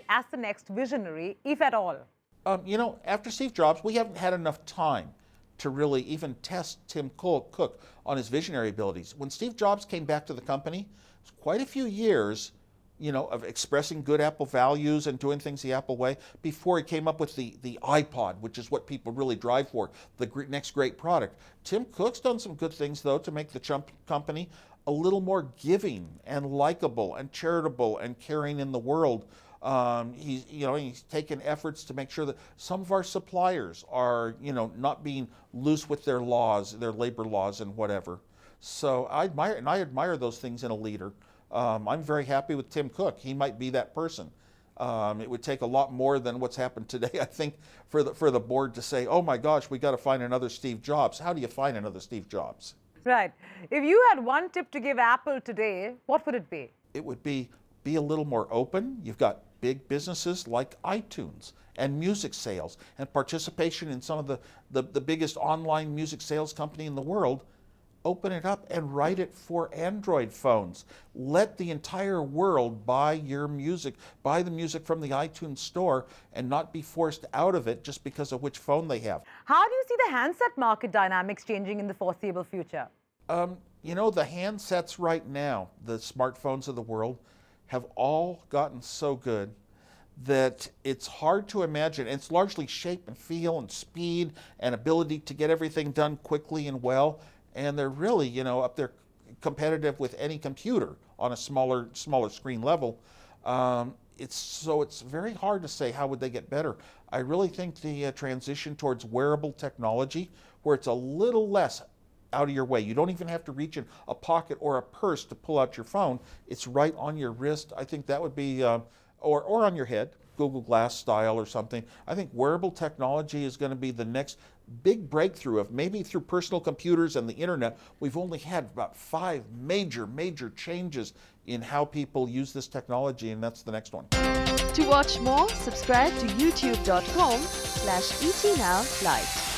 see as the next visionary, if at all? After Steve Jobs, we haven't had enough time to really even test Tim Cook on his visionary abilities. When Steve Jobs came back to the company, it was quite a few years, of expressing good Apple values and doing things the Apple way before he came up with the iPod, which is what people really drive for, the next great product. Tim Cook's done some good things, though, to make the company a little more giving and likable and charitable and caring in the world. He's taken efforts to make sure that some of our suppliers are, not being loose with their laws, their labor laws and whatever. So I admire those things in a leader. I'm very happy with Tim Cook. He might be that person. It would take a lot more than what's happened today, I think, for the board to say, oh my gosh, we got to find another Steve Jobs. How do you find another Steve Jobs? Right. If you had one tip to give Apple today, what would it be? It would be a little more open. You've got big businesses like iTunes and music sales and participation in some of the biggest online music sales company in the world. Open it up and write it for Android phones. Let the entire world buy your music, buy the music from the iTunes store and not be forced out of it just because of which phone they have. How do you see the handset market dynamics changing in the foreseeable future? The handsets right now, the smartphones of the world, have all gotten so good that it's hard to imagine. It's largely shape and feel and speed and ability to get everything done quickly and well. And they're really, up there competitive with any computer on a smaller screen level. It's very hard to say how would they get better. I really think the transition towards wearable technology, where it's a little less out of your way. You don't even have to reach in a pocket or a purse to pull out your phone. It's right on your wrist. I think that would be, or on your head, Google Glass style or something. I think wearable technology is going to be the next big breakthrough. Of maybe through personal computers and the internet, we've only had about 5 major changes in how people use this technology, and that's the next one. To watch more, subscribe to youtube.com/ETNowLite.